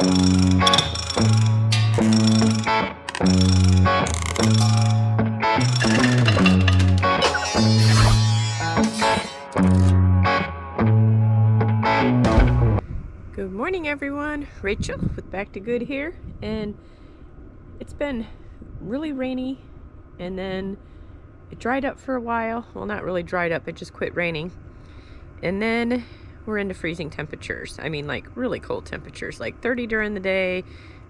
Good morning everyone, Rachel with Back to Good here, and it's been really rainy and then it dried up for a while. Well, not really dried up, it just quit raining, and then we're into freezing temperatures. I mean, like really cold temperatures, like 30 during the day,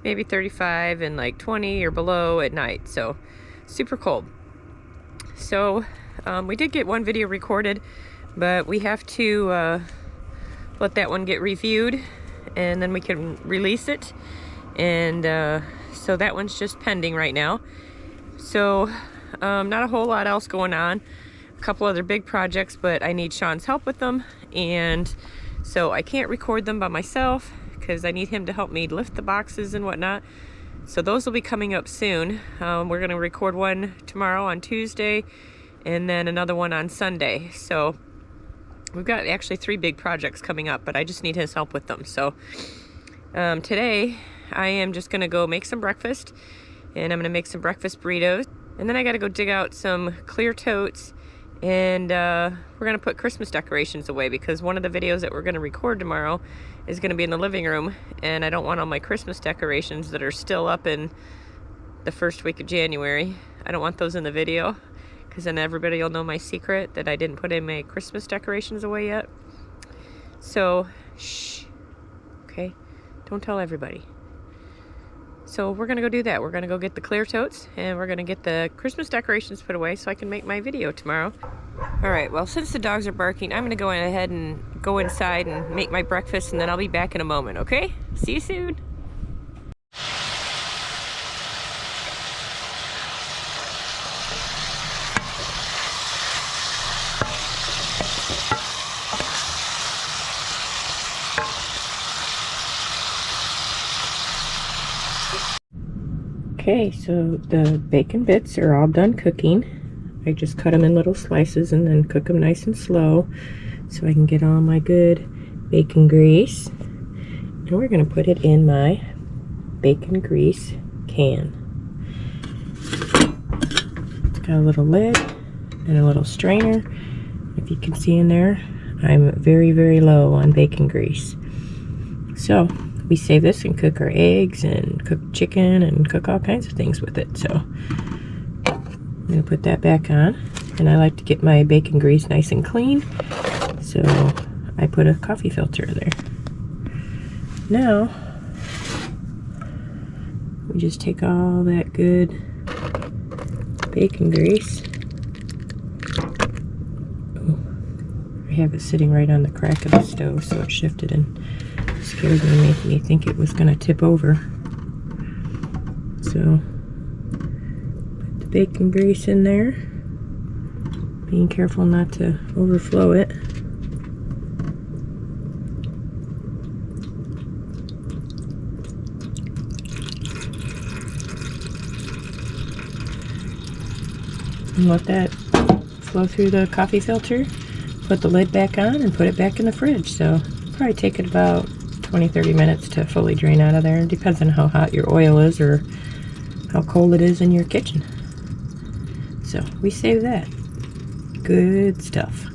maybe 35, and like 20 or below at night. So super cold. So we did get one video recorded, but we have to let that one get reviewed and then we can release it. And so that one's just pending right now. So not a whole lot else going on. A couple other big projects, but I need Sean's help with them, and so I can't record them by myself because I need him to help me lift the boxes and whatnot. So those will be coming up soon. We're going to record one tomorrow on Tuesday and then another one on Sunday. So we've got actually 3 big projects coming up, but I just need his help with them. So today I am just going to go make some breakfast, and I'm going to make some breakfast burritos, and then I got to go dig out some clear totes, and we're going to put Christmas decorations away because one of the videos that we're going to record tomorrow is going to be in the living room, and I don't want all my Christmas decorations that are still up in the first week of January. I don't want those in the video because then everybody will know my secret that I didn't put in my Christmas decorations away yet. So, shh, okay? Don't tell everybody. So we're gonna go do that. We're gonna go get the clear totes and we're gonna get the Christmas decorations put away so I can make my video tomorrow. All right, well, since the dogs are barking, I'm gonna go ahead and go inside and make my breakfast, and then I'll be back in a moment, okay? See you soon. Okay, so the bacon bits are all done cooking. I just cut them in little slices and then cook them nice and slow so I can get all my good bacon grease. And we're going to put it in my bacon grease can. It's got a little lid and a little strainer. If you can see in there, I'm very, very low on bacon grease. So we save this and cook our eggs and cook chicken and cook all kinds of things with it. So I'm going to put that back on, and I like to get my bacon grease nice and clean, so I put a coffee filter there. Now we just take all that good bacon grease. Oh, I have it sitting right on the crack of the stove, so it shifted and scared me, made me think it was going to tip over. So put the bacon grease in there, being careful not to overflow it. And let that flow through the coffee filter. Put the lid back on and put it back in the fridge. So probably take it about 20-30 minutes to fully drain out of there. It depends on how hot your oil is or how cold it is in your kitchen. So we save that. Good stuff.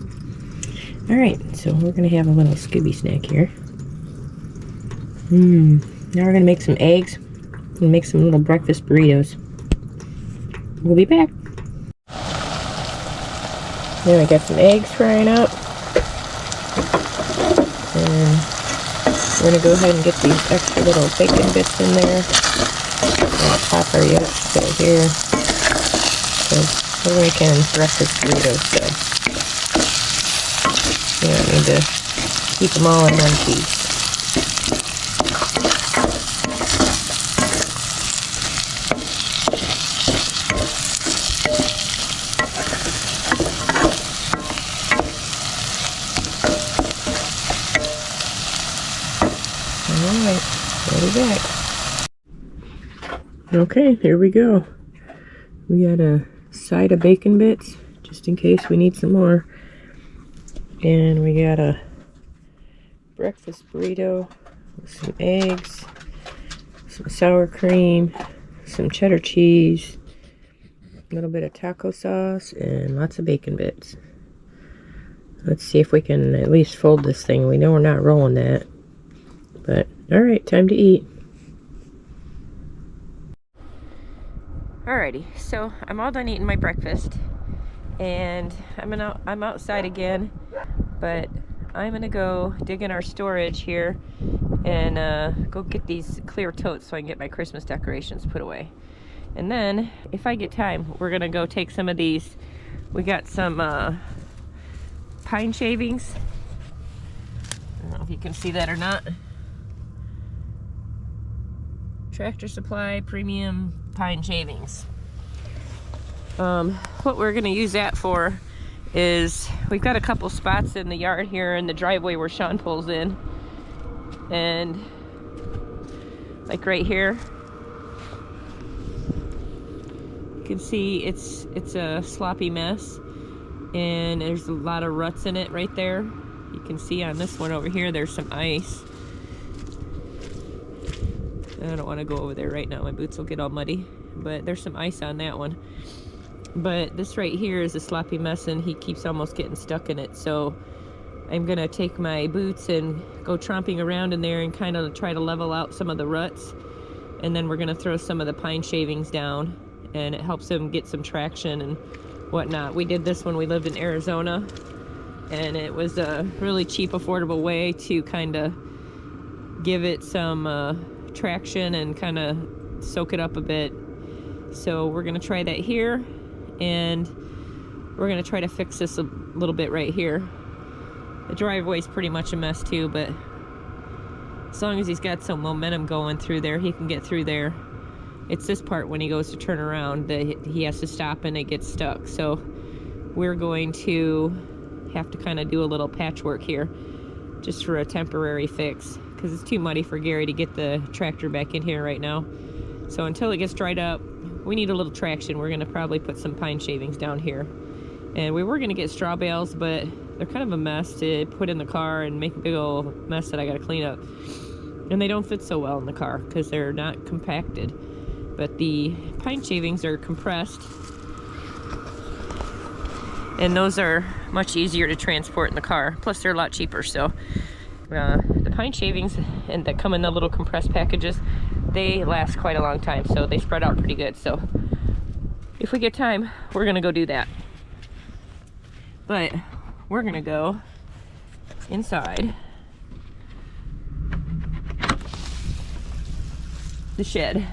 Alright, so we're going to have a little Scooby snack here. Now we're going to make some eggs and make some little breakfast burritos. We'll be back. Then I got some eggs frying up. And we're going to go ahead and get these extra little bacon bits in there. Not proper yet, so here. So we're making breakfast burritos, so you don't need to keep them all in one piece. Alright, ready back. Okay, here we go. We got a side of bacon bits, just in case we need some more. And we got a breakfast burrito with some eggs. some sour cream, some cheddar cheese, a little bit of taco sauce, and lots of bacon bits. Let's see if we can at least fold this thing. We know we're not rolling that. But, alright, time to eat. Alrighty, so I'm all done eating my breakfast. And I'm outside again. But I'm going to go dig in our storage here and go get these clear totes so I can get my Christmas decorations put away. And then, if I get time, we're going to go take some of these. We got some pine shavings. I don't know if you can see that or not. Tractor Supply premium pine shavings. What we're going to use that for is we've got a couple spots in the yard here in the driveway where Sean pulls in, and like right here you can see it's a sloppy mess and there's a lot of ruts in it right there. You can see on this one over here there's some ice. I don't want to go over there right now, my boots will get all muddy, but there's some ice on that one. But this right here is a sloppy mess and he keeps almost getting stuck in it. So I'm gonna take my boots and go tromping around in there and kind of try to level out some of the ruts. And then we're gonna throw some of the pine shavings down, and it helps him get some traction and whatnot. We did this when we lived in Arizona, and it was a really cheap, affordable way to kind of give it some traction and kind of soak it up a bit. So we're gonna try that here. And we're going to try to fix this a little bit right here. The driveway's pretty much a mess too, but as long as he's got some momentum going through there, he can get through there. It's this part when he goes to turn around that he has to stop and it gets stuck. So we're going to have to kind of do a little patchwork here just for a temporary fix, because it's too muddy for Gary to get the tractor back in here right now. So until it gets dried up, we need a little traction. We're gonna probably put some pine shavings down here. And we were gonna get straw bales, but they're kind of a mess to put in the car and make a big old mess that I gotta clean up. And they don't fit so well in the car because they're not compacted. But the pine shavings are compressed, and those are much easier to transport in the car. Plus they're a lot cheaper, so. The pine shavings and that come in the little compressed packages, they last quite a long time, so they spread out pretty good. So if we get time, we're gonna go do that. But we're gonna go inside the shed,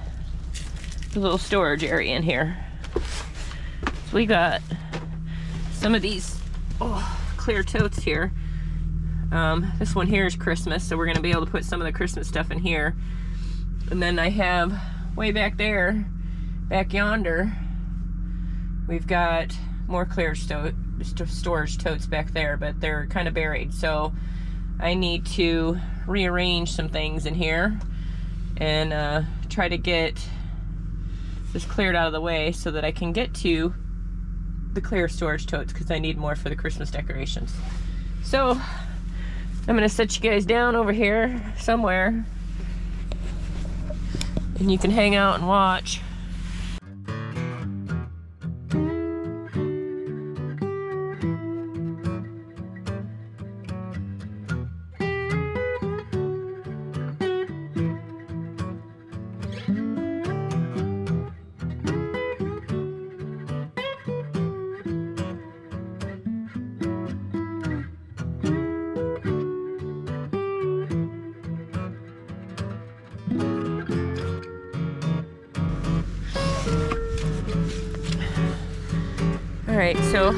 the little storage area in here. So we got some of these clear totes here. This one here is Christmas, so we're going to be able to put some of the Christmas stuff in here. And then I have way back there, back yonder, we've got more clear storage totes back there, but they're kind of buried. So I need to rearrange some things in here and try to get this cleared out of the way so that I can get to the clear storage totes, because I need more for the Christmas decorations. So I'm gonna set you guys down over here somewhere and you can hang out and watch. Alright, so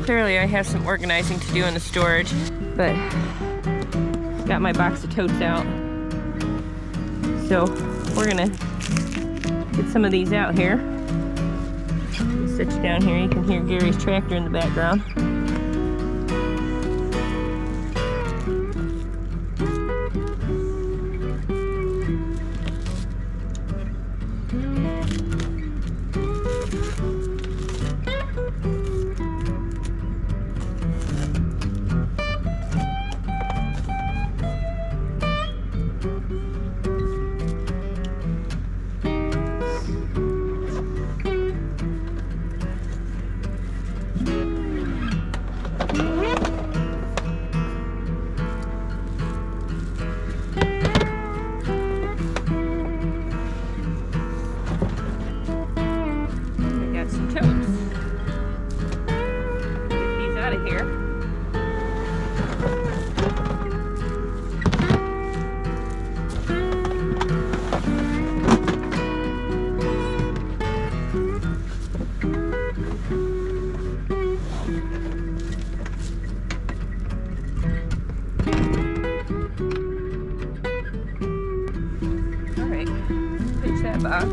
clearly I have some organizing to do in the storage, but got my box of totes out. So we're gonna get some of these out here. Sit you down here, you can hear Gary's tractor in the background. Alright, pinch that box.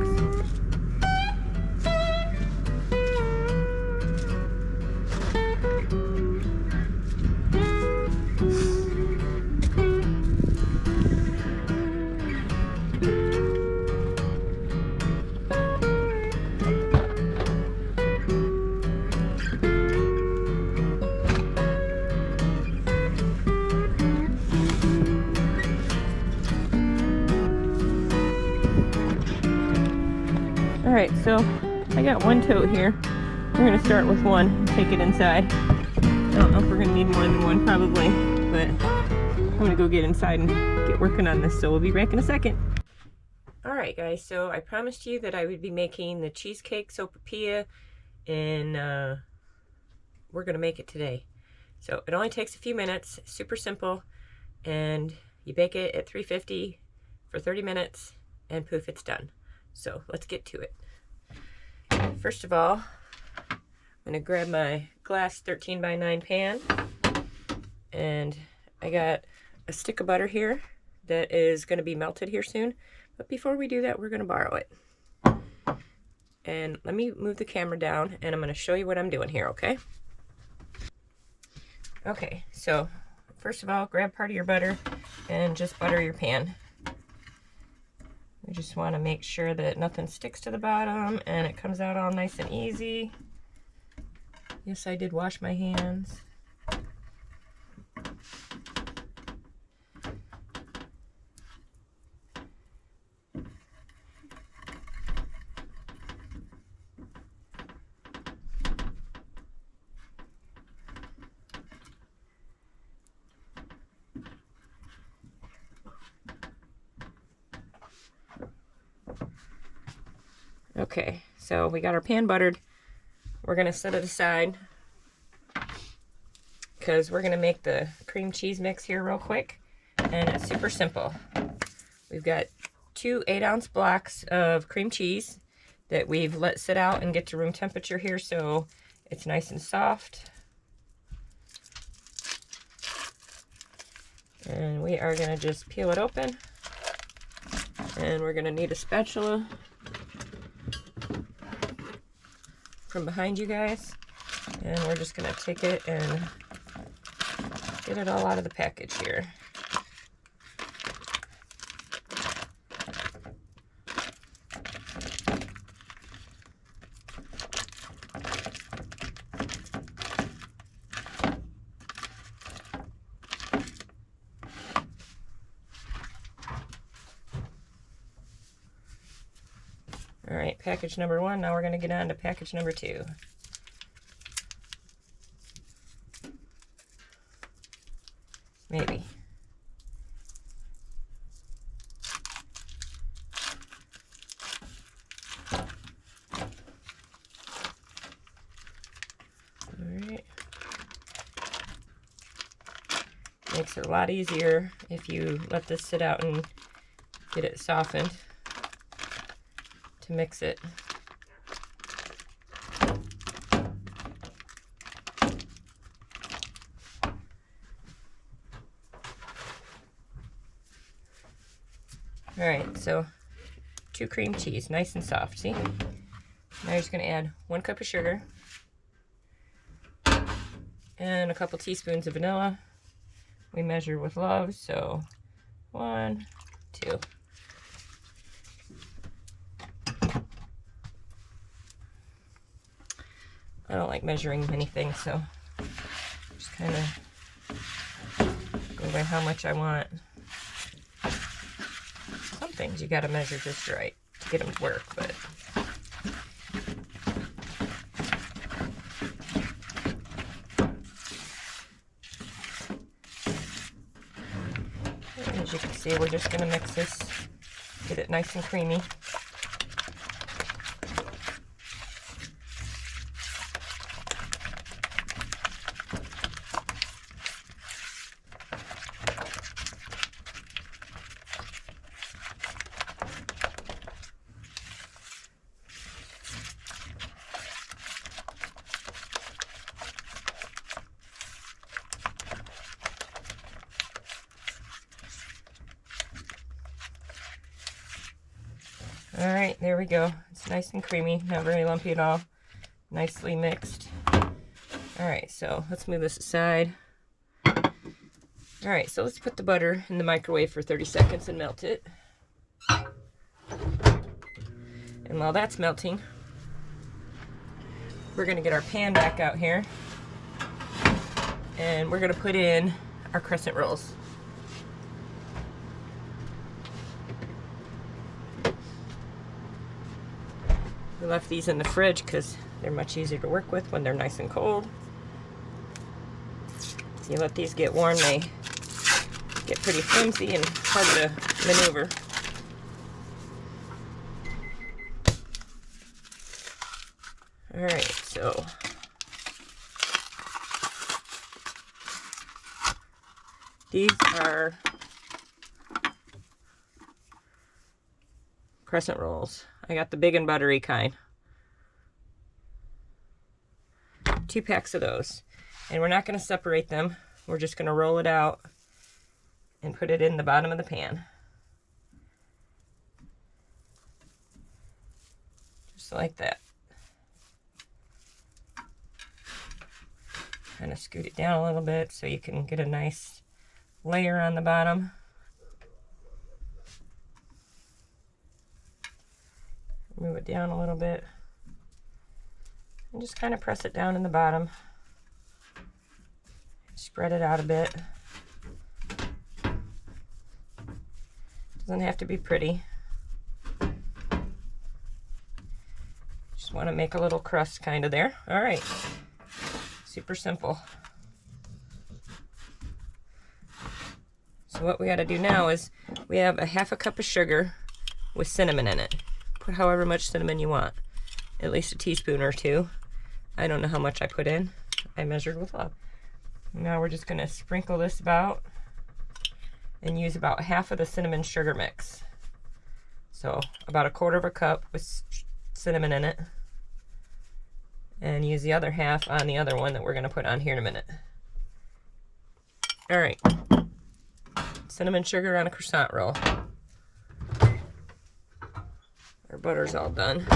Alright, so I got one tote here. We're going to start with one and take it inside. I don't know if we're going to need more than one probably, but I'm going to go get inside and get working on this, so we'll be back in a second. Alright guys, so I promised you that I would be making the Cheesecake Sopapilla, and we're going to make it today. So it only takes a few minutes, super simple, and you bake it at 350 for 30 minutes, and poof, it's done. So let's get to it. First of all, I'm going to grab my glass 13 by 9 pan, and I got a stick of butter here that is going to be melted here soon. But before we do that, we're going to borrow it. And let me move the camera down, and I'm going to show you what I'm doing here, okay? Okay, so first of all, grab part of your butter and just butter your pan. We just want to make sure that nothing sticks to the bottom and it comes out all nice and easy. Yes, I did wash my hands. Okay, so we got our pan buttered. We're going to set it aside because we're going to make the cream cheese mix here real quick, and it's super simple. We've got 2 8-ounce blocks of cream cheese that we've let sit out and get to room temperature here so it's nice and soft. And we are going to just peel it open, and we're going to need a spatula from behind you guys, and we're just going to take it and get it all out of the package here. All right, package number 1. Now we're going to get on to package number 2. Maybe. All right. Makes it a lot easier if you let this sit out and get it softened to mix it. All right, so 2 cream cheese, nice and soft, see? Now you're just gonna add 1 cup of sugar and a couple teaspoons of vanilla. We measure with love, so 1, 2. I don't like measuring many things, so just kind of go by how much I want. Some things you gotta measure just right to get them to work, but as you can see, we're just gonna mix this, get it nice and creamy. All right, there we go. It's nice and creamy, not very lumpy at all. Nicely mixed. All right, so let's move this aside. All right, so let's put the butter in the microwave for 30 seconds and melt it. And while that's melting, we're gonna get our pan back out here. And we're gonna put in our crescent rolls. We left these in the fridge because they're much easier to work with when they're nice and cold. So you let these get warm, they get pretty flimsy and hard to maneuver. All right, so these are crescent rolls. I got the big and buttery kind. 2 packs of those. And we're not going to separate them. We're just going to roll it out and put it in the bottom of the pan. Just like that. Kind of scoot it down a little bit so you can get a nice layer on the bottom. Move it down a little bit. And just kind of press it down in the bottom. Spread it out a bit. Doesn't have to be pretty. Just want to make a little crust kind of there. All right. Super simple. So what we got to do now is we have a 1/2 cup of sugar with cinnamon in it. Put however much cinnamon you want. At least a teaspoon or 2. I don't know how much I put in. I measured with love. Now we're just going to sprinkle this about and use about 1/2 of the cinnamon sugar mix. So about 1/4 cup with cinnamon in it. And use the other 1/2 on the other one that we're going to put on here in a minute. All right. Cinnamon sugar on a croissant roll. Our butter's all done.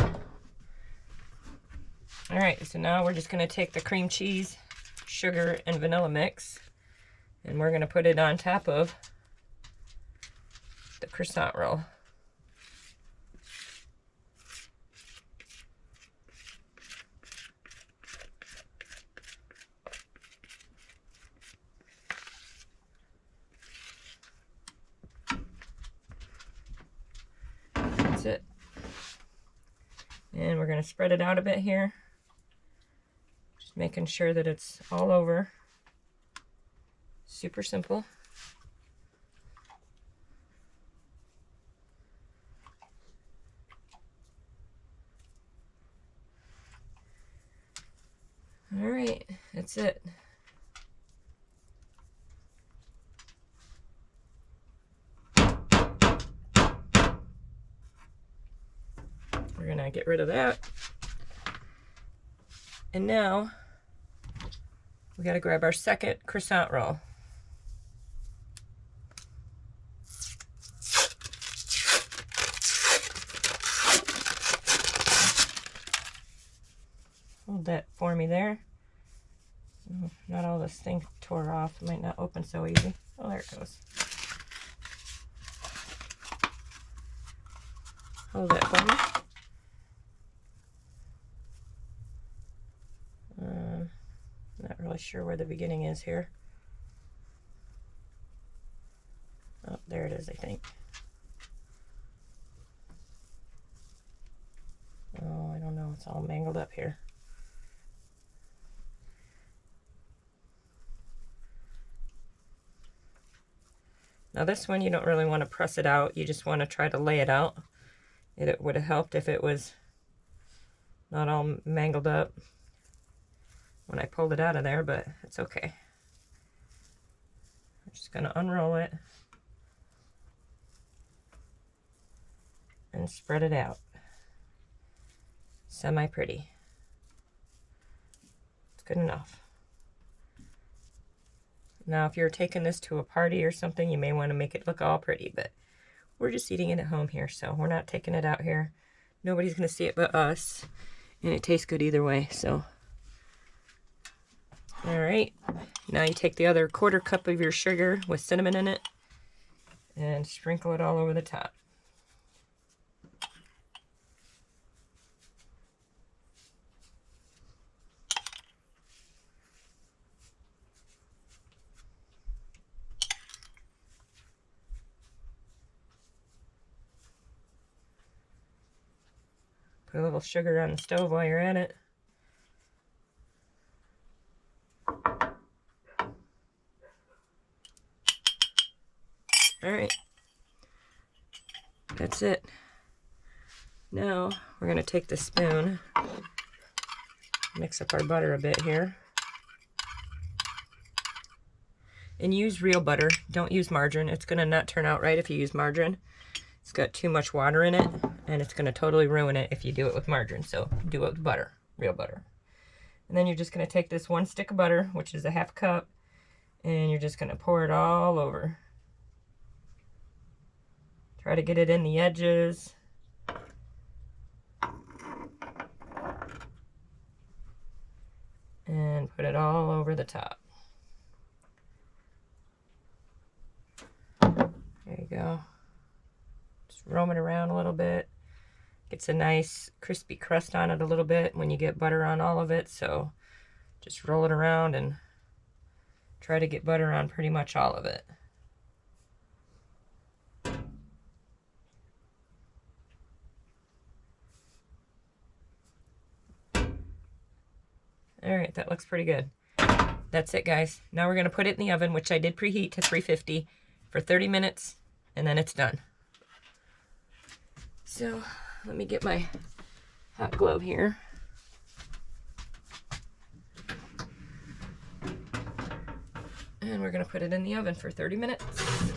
All right, so now we're just going to take the cream cheese, sugar, and vanilla mix, and we're going to put it on top of the croissant roll. That's it. And we're going to spread it out a bit here. Just making sure that it's all over. Super simple. All right, that's it. We're gonna get rid of that. And now we gotta grab our second croissant roll. Hold that for me there. Oh, not all this thing tore off. It might not open so easy. Oh, there it goes. Hold that for me. Not really sure where the beginning is here. Oh, there it is, I think. Oh, I don't know. It's all mangled up here. Now this one, you don't really want to press it out. You just want to try to lay it out. It would have helped if it was not all mangled up when I pulled it out of there, but it's okay. I'm just going to unroll it and spread it out. Semi-pretty. It's good enough. Now, if you're taking this to a party or something, you may want to make it look all pretty, but we're just eating it at home here, so we're not taking it out here. Nobody's gonna see it but us, and it tastes good either way, so. All right, now you take the other 1/4 cup of your sugar with cinnamon in it and sprinkle it all over the top. Put a little sugar on the stove while you're at it. All right, that's it. Now we're gonna take the spoon, mix up our butter a bit here, and use real butter. Don't use margarine. It's gonna not turn out right if you use margarine. It's got too much water in it, and it's gonna totally ruin it if you do it with margarine. So do it with butter, real butter. And then you're just gonna take this 1 stick of butter, which is a 1/2 cup, and you're just gonna pour it all over. Try to get it in the edges. And put it all over the top. There you go. Just roam it around a little bit. Gets a nice crispy crust on it a little bit when you get butter on all of it, so just roll it around and try to get butter on pretty much all of it. All right, that looks pretty good. That's it, guys. Now we're gonna put it in the oven, which I did preheat to 350 for 30 minutes, and then it's done. So let me get my hot glove here. And we're gonna put it in the oven for 30 minutes.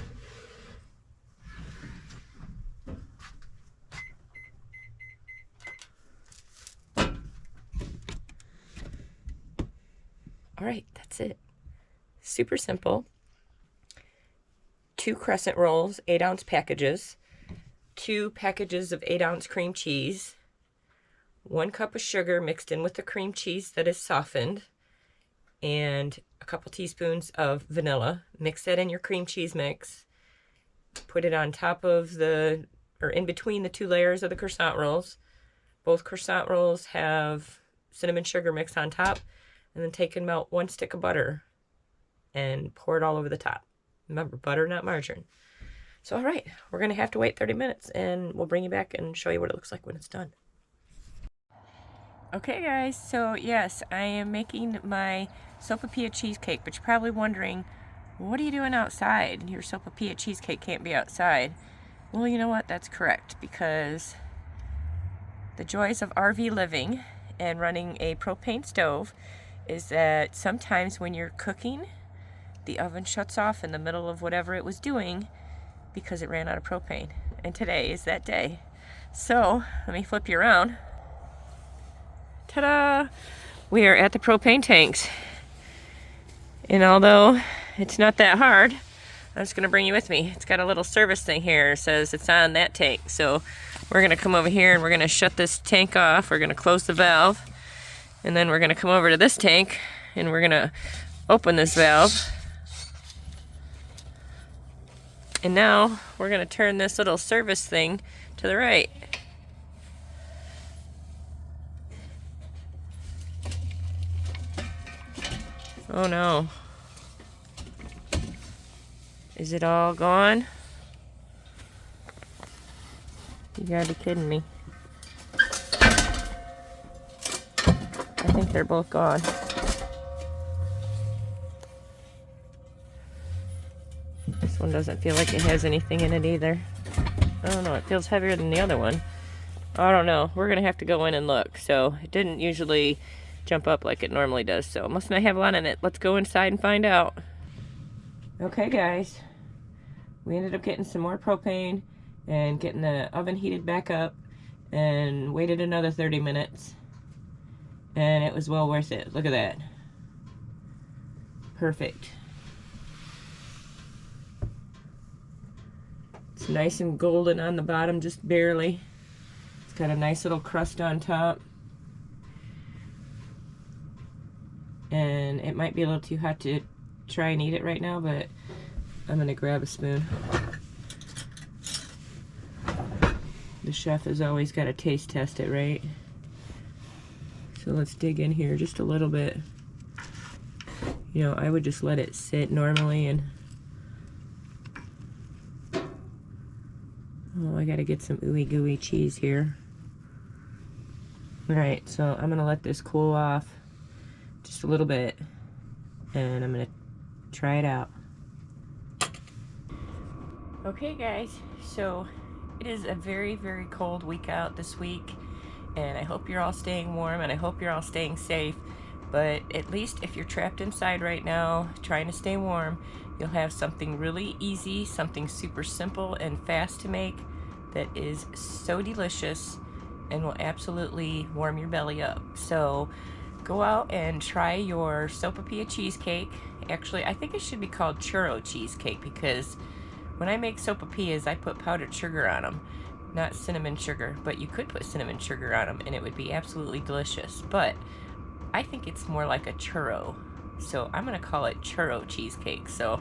All right, that's it. Super simple. 2 Crescent rolls, 8-ounce packages, 2 packages of 8-ounce cream cheese, 1 cup of sugar mixed in with the cream cheese that is softened, and a couple teaspoons of vanilla. Mix that in your cream cheese mix. Put it on top of the, or in between the 2 layers of the croissant rolls. Both croissant rolls have cinnamon sugar mix on top. And then take and melt 1 stick of butter and pour it all over the top. Remember, butter, not margarine. So, all right, we're going to have to wait 30 minutes, and we'll bring you back and show you what it looks like when it's done. Okay, guys, so yes, I am making my Sopapilla cheesecake, but you're probably wondering, what are you doing outside? Your Sopapilla cheesecake can't be outside. Well, you know what? That's correct, because the joys of RV living and running a propane stove is that sometimes when you're cooking, the oven shuts off in the middle of whatever it was doing because it ran out of propane. And today is that day. So, let me flip you around. Ta-da! We are at the propane tanks. And although it's not that hard, I'm just gonna bring you with me. It's got a little service thing here. It says it's on that tank. So, we're gonna come over here and we're gonna shut this tank off. We're gonna close the valve. And then we're gonna come over to this tank and we're gonna open this valve. And now we're gonna turn this little service thing to the right. Oh no. Is it all gone? You gotta be kidding me. I think they're both gone. This one doesn't feel like it has anything in it either. I don't know, it feels heavier than the other one. I don't know, we're gonna have to go in and look. So it didn't usually jump up like it normally does, so it must not have a lot in it. Let's go inside and find out. Okay guys, we ended up getting some more propane and getting the oven heated back up and waited another 30 minutes. And it was well worth it. Look at that. Perfect. It's nice and golden on the bottom, just barely. It's got a nice little crust on top. And it might be a little too hot to try and eat it right now, but I'm gonna grab a spoon. The chef has always got to taste test it, right? So let's dig in here just a little bit. You know, I would just let it sit normally, and oh, I gotta get some ooey gooey cheese here. Alright, so I'm gonna let this cool off just a little bit, and I'm gonna try it out. Okay guys, so it is a very, very cold week out this week, and I hope you're all staying warm, and I hope you're all staying safe. But at least if you're trapped inside right now trying to stay warm, you'll have something really easy, something super simple and fast to make that is so delicious and will absolutely warm your belly up. So go out and try your Sopapilla cheesecake. Actually, I think it should be called Churro Cheesecake, because when I make sopapillas, I put powdered sugar on them, not cinnamon sugar, but you could put cinnamon sugar on them and it would be absolutely delicious. But I think it's more like a churro, so I'm gonna call it Churro Cheesecake. So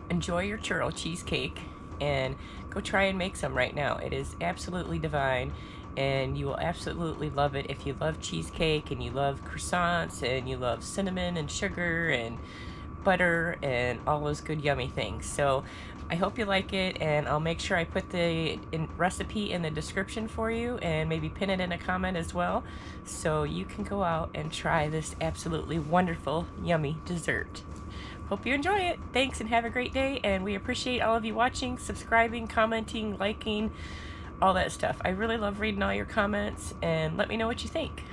enjoy your Churro Cheesecake and go try and make some right now. It is absolutely divine, and you will absolutely love it if you love cheesecake and you love croissants and you love cinnamon and sugar and butter and all those good yummy things. So I hope you like it, and I'll make sure I put the recipe in the description for you, and maybe pin it in a comment as well, so you can go out and try this absolutely wonderful yummy dessert. Hope you enjoy it. Thanks, and have a great day, and we appreciate all of you watching, subscribing, commenting, liking, all that stuff. I really love reading all your comments, and let me know what you think.